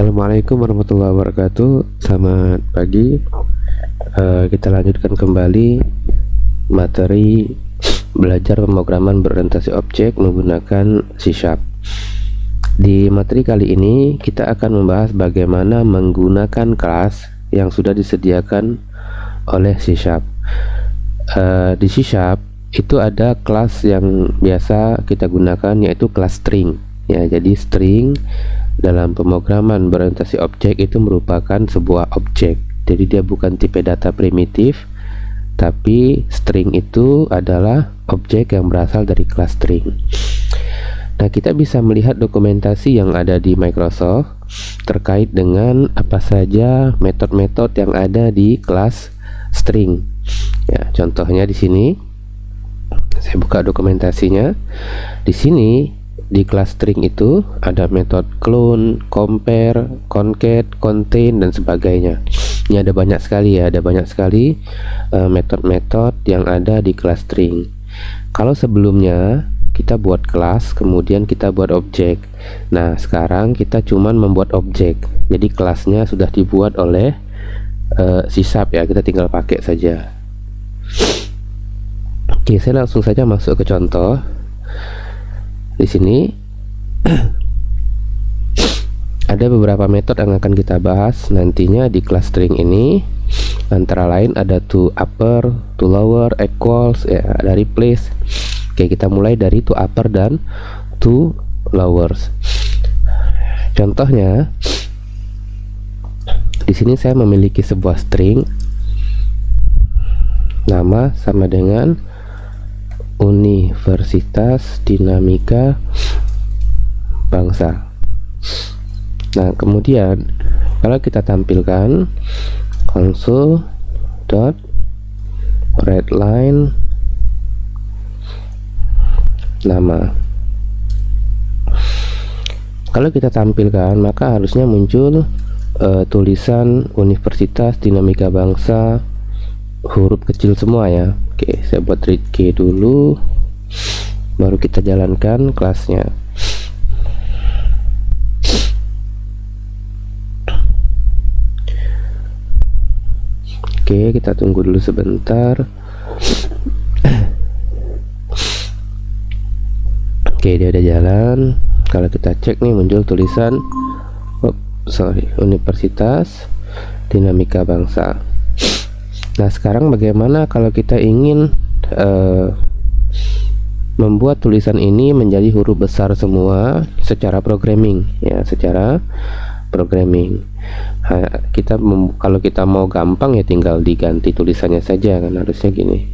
Assalamualaikum warahmatullahi wabarakatuh. Selamat pagi. Kita lanjutkan kembali materi belajar pemrograman berorientasi objek menggunakan C#. Di materi kali ini kita akan membahas bagaimana menggunakan kelas yang sudah disediakan oleh C#. Di C# itu ada kelas yang biasa kita gunakan, yaitu kelas string. Ya, jadi string dalam pemrograman berorientasi objek itu merupakan sebuah objek. Jadi dia bukan tipe data primitif, tapi string itu adalah objek yang berasal dari kelas string. Nah, kita bisa melihat dokumentasi yang ada di Microsoft terkait dengan apa saja metode-metode yang ada di kelas string. Ya, contohnya di sini saya buka dokumentasinya. Di sini di kelas string itu ada metode clone, compare, concat, contain, dan sebagainya. Ini ada banyak sekali ya, ada banyak sekali metode-metode yang ada di kelas string. Kalau sebelumnya kita buat kelas, kemudian kita buat objek. Nah, sekarang kita cuman membuat objek. Jadi kelasnya sudah dibuat oleh C# ya, kita tinggal pakai saja. Oke, saya langsung saja masuk ke contoh. Di sini ada beberapa metode yang akan kita bahas nantinya di kelas string ini. Antara lain ada to upper, to lower, equals, ya, ada replace. Oke, kita mulai dari to upper dan to lowers. Contohnya, di sini saya memiliki sebuah string, nama sama dengan Universitas Dinamika Bangsa. Nah, kemudian kalau kita tampilkan console.readline nama. Kalau kita tampilkan, maka harusnya muncul tulisan Universitas Dinamika Bangsa, huruf kecil semua ya. Oke, saya buat read key dulu, baru kita jalankan kelasnya. Oke, kita tunggu dulu sebentar. Oke, dia udah jalan. Kalau kita cek nih, muncul tulisan Universitas Dinamika Bangsa. Nah, sekarang bagaimana kalau kita ingin membuat tulisan ini menjadi huruf besar semua secara programming ya, secara programming. Kalau kita mau gampang ya tinggal diganti tulisannya saja kan, harusnya gini.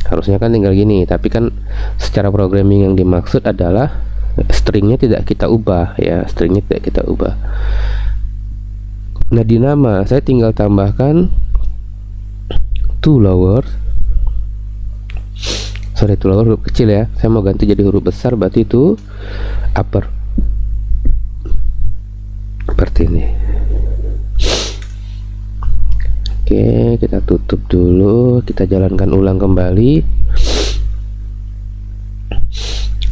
Harusnya kan tinggal gini, tapi kan secara programming yang dimaksud adalah stringnya tidak kita ubah ya, stringnya tidak kita ubah. Nah, di nama saya tinggal tambahkan to lower huruf kecil ya. Saya mau ganti jadi huruf besar, berarti itu upper, seperti ini. Oke, kita tutup dulu, kita jalankan ulang kembali.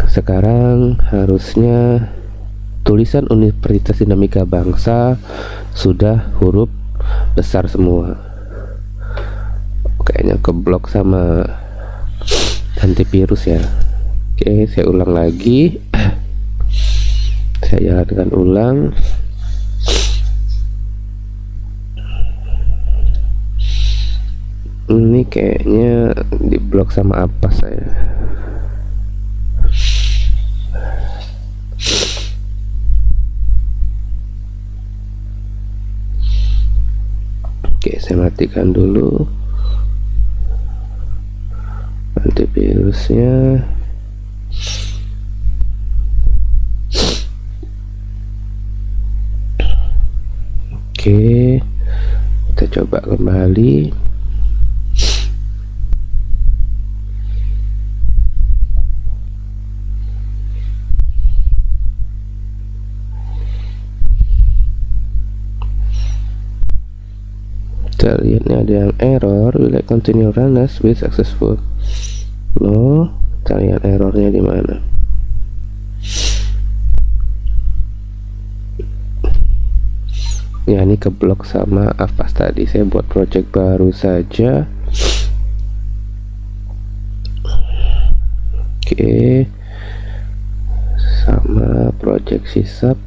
Sekarang harusnya tulisan Universitas Dinamika Bangsa sudah huruf besar semua. Kayaknya keblok sama antivirus ya. Oke, saya ulang lagi. Saya jalankan ulang. Ini kayaknya diblok sama apa saya. Oke, saya matikan dulu antivirusnya. Oke, kita coba kembali. Kita lihat nih, ada yang error, will I continue run as with successful. No, kita lihat errornya di mana. ya, ini keblok sama Avast tadi. Saya buat project baru saja. Oke, sama project sisap,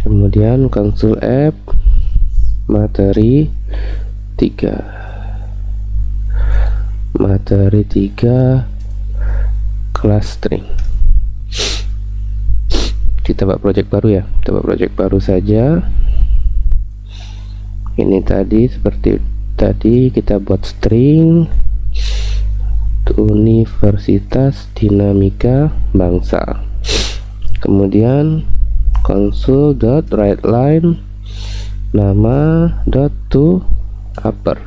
kemudian console app materi 3 kelas string. Kita buat project baru ya, kita buat project baru saja. Ini tadi seperti tadi, kita buat string Universitas Dinamika Bangsa, kemudian console.writeLine nama .to upper,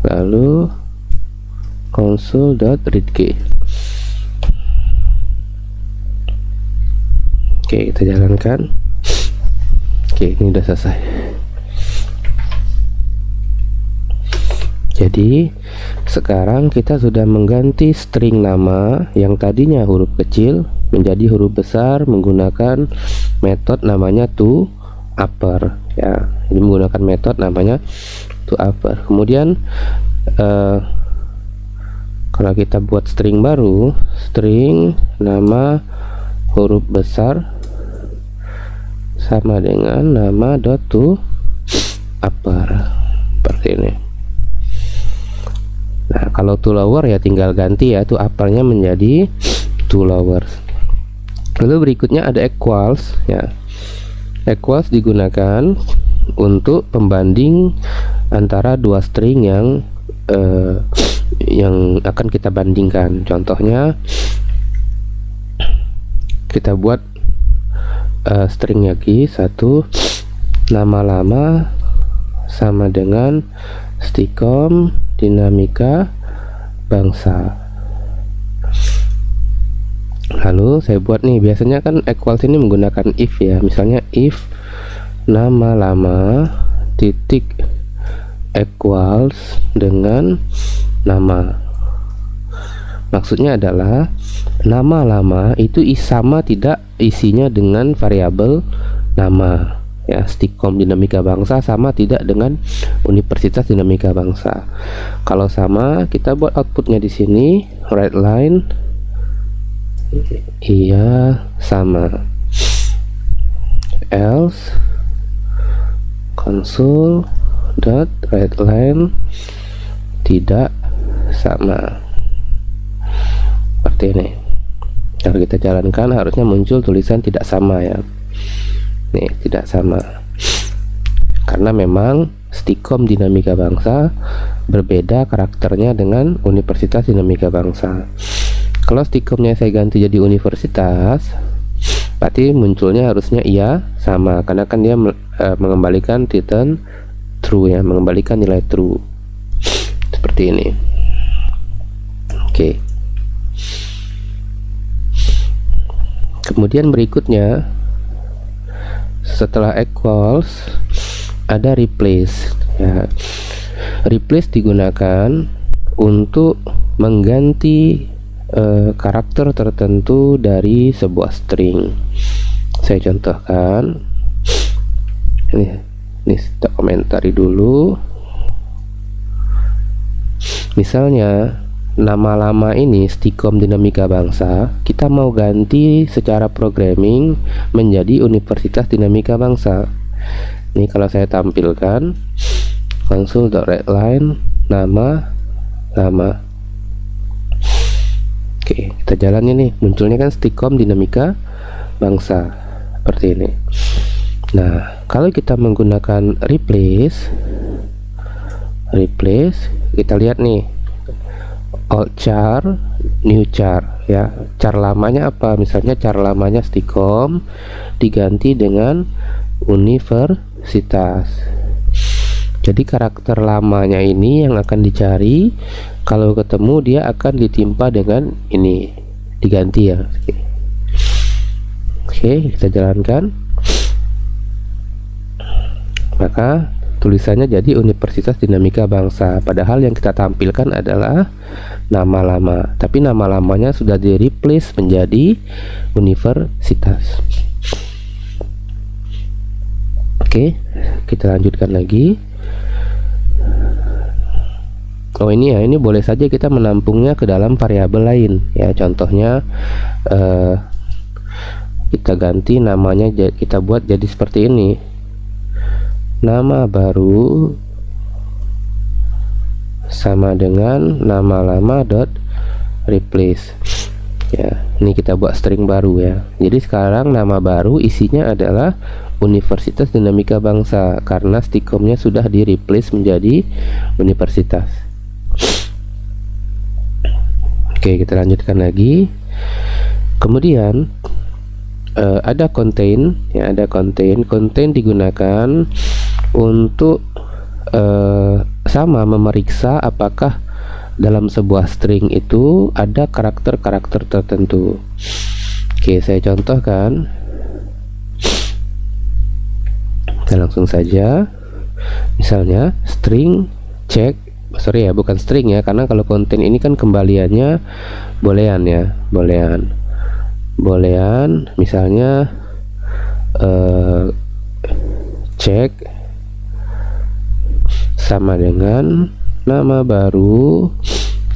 lalu console.readkey. Oke, kita jalankan. Oke, ini udah selesai. Jadi sekarang kita sudah mengganti string nama yang tadinya huruf kecil menjadi huruf besar menggunakan metode namanya to upper ya. Jadi menggunakan metode namanya to upper. Kemudian kalau kita buat string baru, string nama huruf besar sama dengan nama .to upper seperti ini. Nah, kalau to lower ya tinggal ganti ya to uppernya menjadi to lower. Lalu berikutnya ada equals ya. Equals digunakan untuk pembanding antara dua string yang akan kita bandingkan. Contohnya kita buat string lagi satu, nama lama sama dengan Stikom Dinamika Bangsa. Lalu saya buat nih, biasanya kan equals ini menggunakan if ya, misalnya if nama lama titik equals dengan nama. Maksudnya adalah nama lama itu sama tidak isinya dengan variabel nama ya. Stikom Dinamika Bangsa sama tidak dengan Universitas Dinamika Bangsa. Kalau sama, kita buat outputnya di sini writeLine iya sama, else console.writeLine tidak sama. Seperti ini. Kalau kita jalankan harusnya muncul tulisan tidak sama ya. Nih, tidak sama. Karena memang Stikom Dinamika Bangsa berbeda karakternya dengan Universitas Dinamika Bangsa. Kalau Stikomnya saya ganti jadi universitas, berarti munculnya harusnya iya sama, karena kan dia mengembalikan return true ya, mengembalikan nilai true. Seperti ini. Oke. Kemudian berikutnya setelah equals ada replace ya. Replace digunakan untuk mengganti karakter tertentu dari sebuah string. Saya contohkan ini kita komentari dulu. Misalnya nama lama ini Stikom Dinamika Bangsa, kita mau ganti secara programming menjadi Universitas Dinamika Bangsa. Ini kalau saya tampilkan console.writeLine nama lama. Oke, kita jalan ini, munculnya kan Stikom Dinamika Bangsa seperti ini. Nah, kalau kita menggunakan replace, kita lihat nih, old char, new char ya. Char lamanya apa? Misalnya char lamanya Stikom diganti dengan universitas. Jadi karakter lamanya ini yang akan dicari. Kalau ketemu dia akan ditimpa dengan ini, diganti ya. Oke, kita jalankan. Maka tulisannya jadi Universitas Dinamika Bangsa, padahal yang kita tampilkan adalah nama lama, tapi nama lamanya sudah di replace menjadi universitas. Oke, kita lanjutkan lagi. Oh ini ya, ini boleh saja kita menampungnya ke dalam variabel lain ya. Contohnya kita ganti namanya, kita buat jadi seperti ini. Nama baru sama dengan nama lama dot replace ya. Ini kita buat string baru ya. Jadi sekarang nama baru isinya adalah Universitas Dinamika Bangsa karena stikomnya sudah di replace menjadi universitas. Oke, kita lanjutkan lagi. Kemudian ada contain ya, ada contain digunakan untuk sama memeriksa apakah dalam sebuah string itu ada karakter-karakter tertentu. Oke, saya contohkan. Kita langsung saja. Misalnya string check, sorry ya, bukan string ya, karena kalau konten ini kan kembaliannya boolean ya, boolean. Misalnya check sama dengan nama baru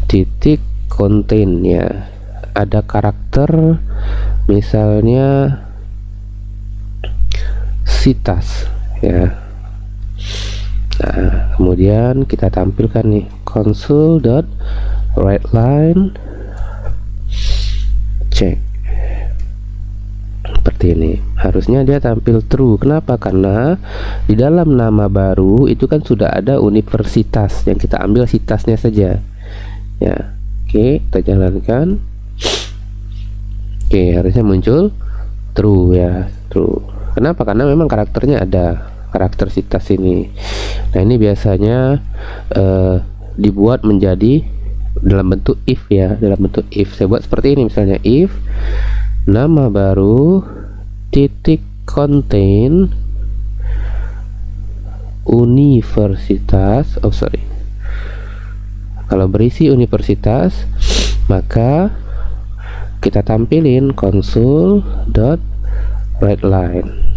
titik contain ya, ada karakter misalnya sitas ya. Nah, kemudian kita tampilkan nih console.writeLine check seperti ini. Harusnya dia tampil true. Kenapa? Karena di dalam nama baru itu kan sudah ada universitas, yang kita ambil sitasnya saja ya. Oke, kita jalankan. Oke, harusnya muncul true ya, true. Kenapa? Karena memang karakternya ada, karakter sitas ini. Nah, ini biasanya dibuat menjadi dalam bentuk if ya, dalam bentuk if. Saya buat seperti ini misalnya, if nama baru titik contain universitas, kalau berisi universitas, maka kita tampilin console.writeLine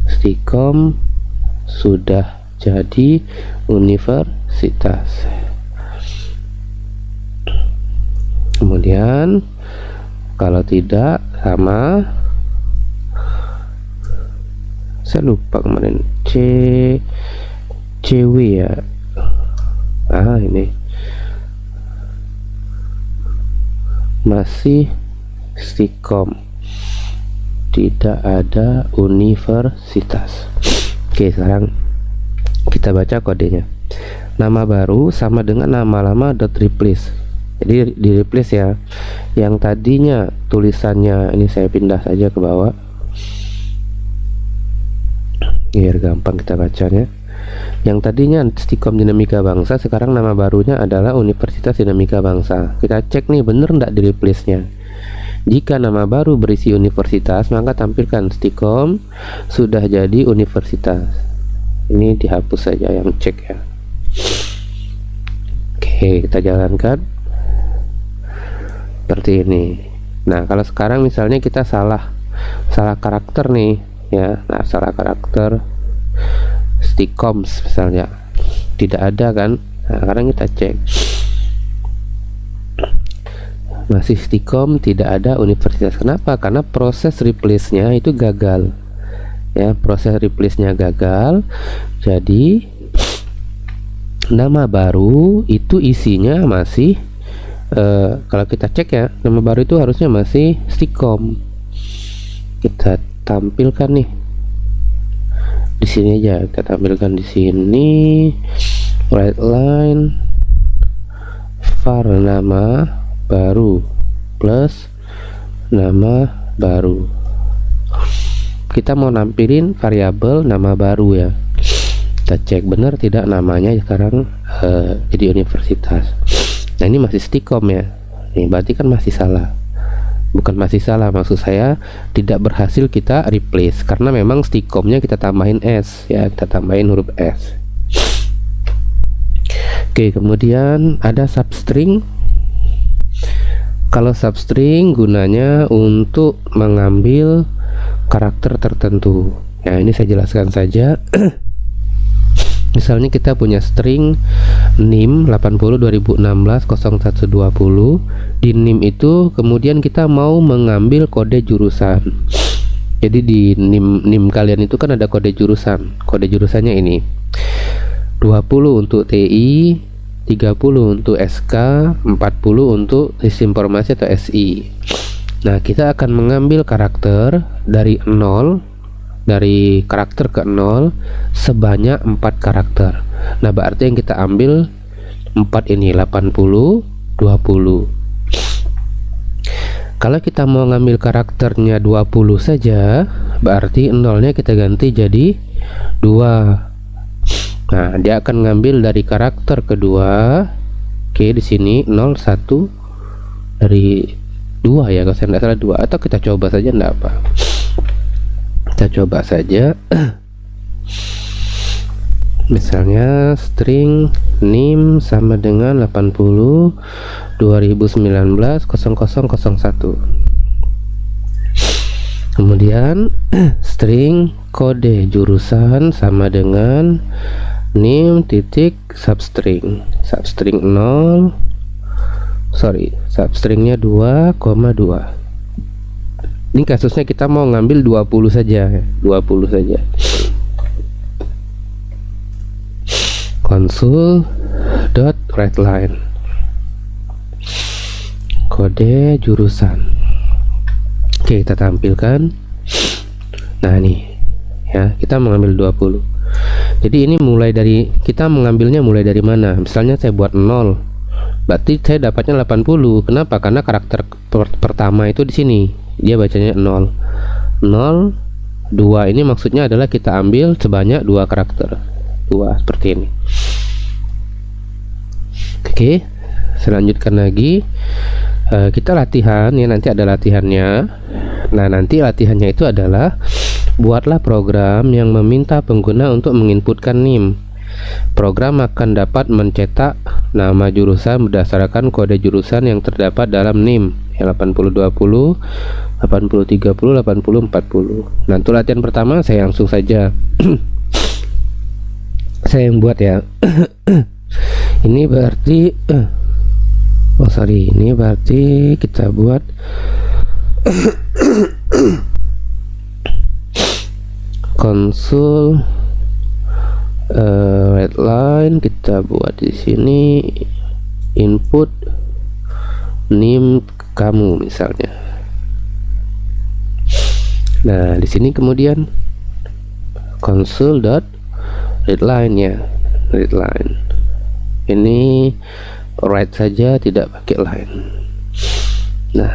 stikom sudah jadi universitas. Kemudian kalau tidak, sama, saya lupa kemarin, cw ya. Ini masih stikom, tidak ada universitas. Oke, sekarang kita baca kodenya. Nama baru sama dengan nama lama dot replace. Jadi di replace ya. Yang tadinya tulisannya, ini saya pindah saja ke bawah biar gampang kita bacanya. Yang tadinya Stikom Dinamika Bangsa, sekarang nama barunya adalah Universitas Dinamika Bangsa. Kita cek nih, bener nggak di replace nya. Jika nama baru berisi universitas, maka tampilkan Stikom sudah jadi universitas. Ini dihapus saja yang cek ya. Oke, kita jalankan seperti ini. Nah, kalau sekarang misalnya kita salah karakter nih ya. Nah, salah karakter Stikoms misalnya tidak ada kan. Nah, sekarang kita cek, masih Stikom, tidak ada universitas. Kenapa? Karena proses replace nya itu gagal ya, proses replace nya gagal. Jadi nama baru itu isinya masih kalau kita cek ya, nama baru itu harusnya masih Stikom. Kita tampilkan nih di sini aja, kita tampilkan di sini writeLine var nama baru plus nama baru. Kita mau nampilin variabel nama baru ya. Kita cek benar tidak namanya sekarang jadi universitas. Nah, ini masih Stikom ya. Ini berarti kan masih salah. Bukan masih salah, maksud saya tidak berhasil kita replace karena memang Stikomnya kita tambahin S ya, kita tambahin huruf S. Oke, kemudian ada substring. Kalau substring gunanya untuk mengambil karakter tertentu Nah, ini saya jelaskan saja. Misalnya kita punya string NIM 80/2016/0120. Di NIM itu kemudian kita mau mengambil kode jurusan. Jadi di NIM kalian itu kan ada kode jurusan. Kode jurusannya ini 20 untuk TI, 30 untuk SK, 40 untuk Sistem Informasi atau SI. Nah, kita akan mengambil karakter dari 0, dari karakter ke 0 sebanyak 4 karakter. Nah, berarti yang kita ambil 4 ini 80, 20. Kalau kita mau ngambil karakternya 20 saja, berarti 0-nya kita ganti jadi 2. Nah, dia akan ngambil dari karakter kedua. Oke, di sini 0, 1 dari 2 ya, kalau saya tidak salah 2. Atau kita coba saja, enggak apa. Kita coba saja. Misalnya string NIM sama dengan 80 2019 0001. Kemudian string kode jurusan sama dengan NIM titik substring 0, substringnya 2,2. Ini kasusnya kita mau ngambil 20 saja, 20 saja. Console.writeLine kode jurusan. Oke, kita tampilkan. Nah, nih ya, kita mengambil 20. Jadi ini mulai dari, kita mengambilnya mulai dari mana? Misalnya saya buat 0, berarti saya dapatnya 80. Kenapa? Karena karakter pertama itu di sini dia bacanya 0. 0, 2 ini maksudnya adalah kita ambil sebanyak 2 karakter. 2 seperti ini. Oke, selanjutkan lagi. Kita latihan ya, nanti ada latihannya. Nah, nanti latihannya itu adalah buatlah program yang meminta pengguna untuk menginputkan NIM. Program akan dapat mencetak nama jurusan berdasarkan kode jurusan yang terdapat dalam NIM ya, 80/20, 80/30, 80/40. Nah, untuk latihan pertama saya langsung saja saya yang buat ya. Ini berarti ini berarti kita buat console writeLine, kita buat di sini input NIM kamu misalnya. Nah, di sini kemudian console.writeLine ya, writeLine ini write saja, tidak pakai line. Nah,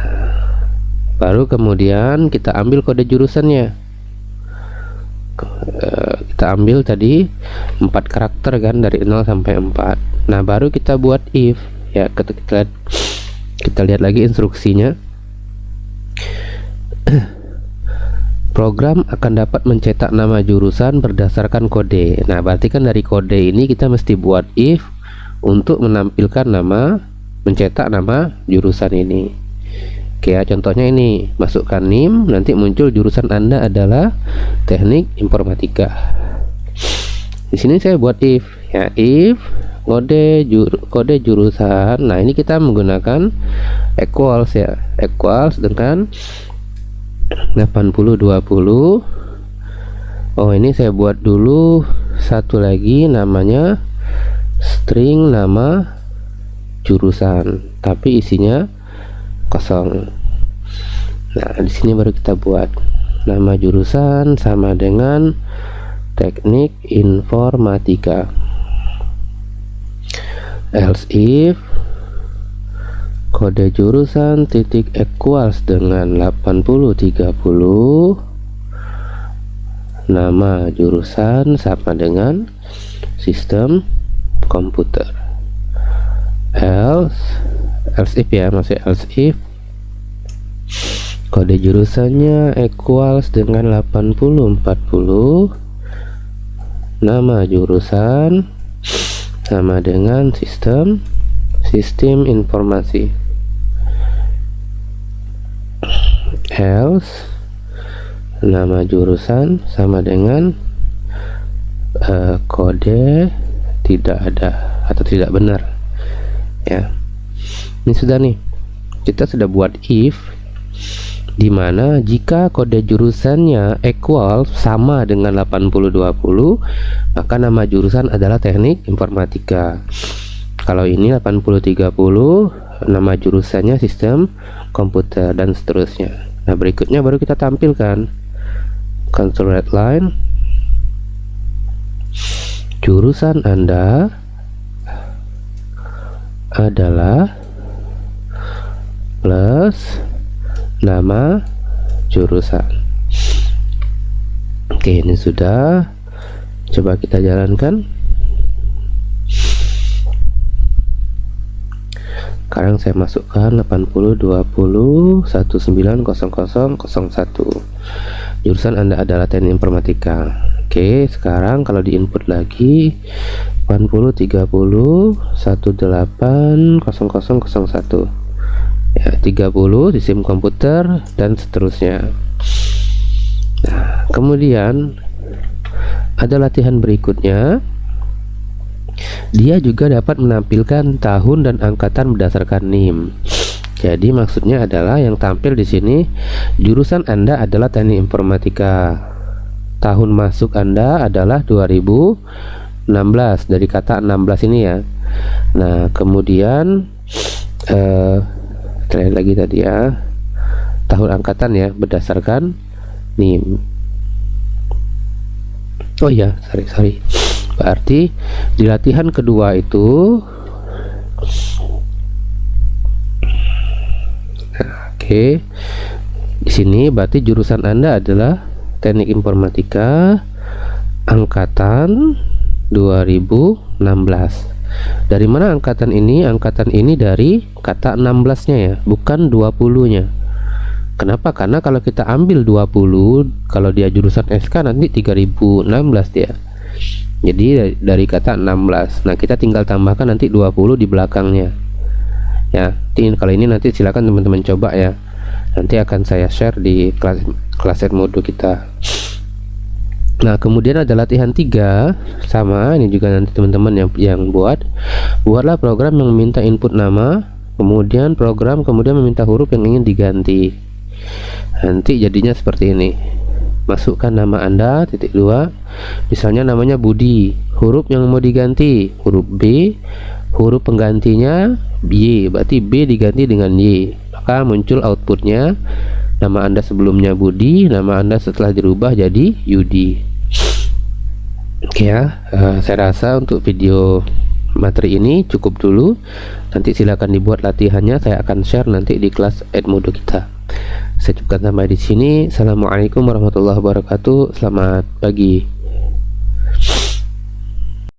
baru kemudian kita ambil kode jurusannya. Kita ambil tadi 4 karakter kan, dari 0 sampai 4. Nah, baru kita buat if ya. Kita lihat lagi instruksinya. Program akan dapat mencetak nama jurusan berdasarkan kode. Nah, berarti kan dari kode ini kita mesti buat if untuk menampilkan nama, mencetak nama jurusan ini. Oke ya, contohnya ini, masukkan NIM, nanti muncul jurusan Anda adalah Teknik Informatika. Di sini saya buat if ya, if kode jurusan. Nah, ini kita menggunakan equals ya, equals dengan 80/20. Oh, ini saya buat dulu satu lagi, namanya string nama jurusan tapi isinya kosong. Nah, di sini baru kita buat nama jurusan sama dengan Teknik Informatika. Else if kode jurusan titik equals dengan 80/30, nama jurusan sama dengan sistem komputer. Else if ya, masih else if kode jurusannya equals dengan 80/40, nama jurusan sama dengan sistem informasi. Else nama jurusan sama dengan kode tidak ada atau tidak benar ya. Ini sudah nih, kita sudah buat if dimana jika kode jurusannya equal sama dengan 8020, maka nama jurusan adalah teknik informatika. Kalau ini 8030, nama jurusannya sistem komputer, dan seterusnya. Nah, berikutnya baru kita tampilkan control red line, jurusan Anda adalah plus nama jurusan. Oke, ini sudah. Coba kita jalankan. Sekarang saya masukkan 8020190001. Jurusan Anda adalah teknik informatika. Oke, sekarang kalau di input lagi 8030180001 ya, 30 sistem komputer dan seterusnya. Nah, kemudian ada latihan berikutnya. Dia juga dapat menampilkan tahun dan angkatan berdasarkan NIM. Jadi maksudnya adalah yang tampil di sini, jurusan Anda adalah teknik informatika. Tahun masuk Anda adalah 2016, dari kata 16 ini ya. Nah, kemudian terlihat lagi tadi ya, tahun angkatan ya berdasarkan NIM. Oh ya, sorry. Berarti di latihan kedua itu, oke, di sini berarti jurusan Anda adalah teknik informatika angkatan 2016. Dari mana angkatan ini? Angkatan ini dari kata 16-nya ya, bukan 20-nya. Kenapa? Karena kalau kita ambil 20, kalau dia jurusan SK nanti 3016 dia. Jadi dari kata 16. Nah, kita tinggal tambahkan nanti 20 di belakangnya. Ya, kalau ini nanti silakan teman-teman coba ya. Nanti akan saya share di kelas Edmodo kita. Nah, kemudian ada latihan 3 sama ini juga, nanti teman-teman yang buatlah program yang meminta input nama, kemudian meminta huruf yang ingin diganti. Nanti jadinya seperti ini. Masukkan nama Anda, titik 2, misalnya namanya Budi, huruf yang mau diganti huruf B, huruf penggantinya Y, berarti B diganti dengan Y, maka muncul outputnya nama Anda sebelumnya Budi, nama Anda setelah dirubah jadi Yudi. Oke ya, saya rasa untuk video materi ini cukup dulu. Nanti silakan dibuat latihannya, saya akan share nanti di kelas Edmodo kita. Saya cukupkan sampai di sini. Assalamualaikum warahmatullahi wabarakatuh. Selamat pagi.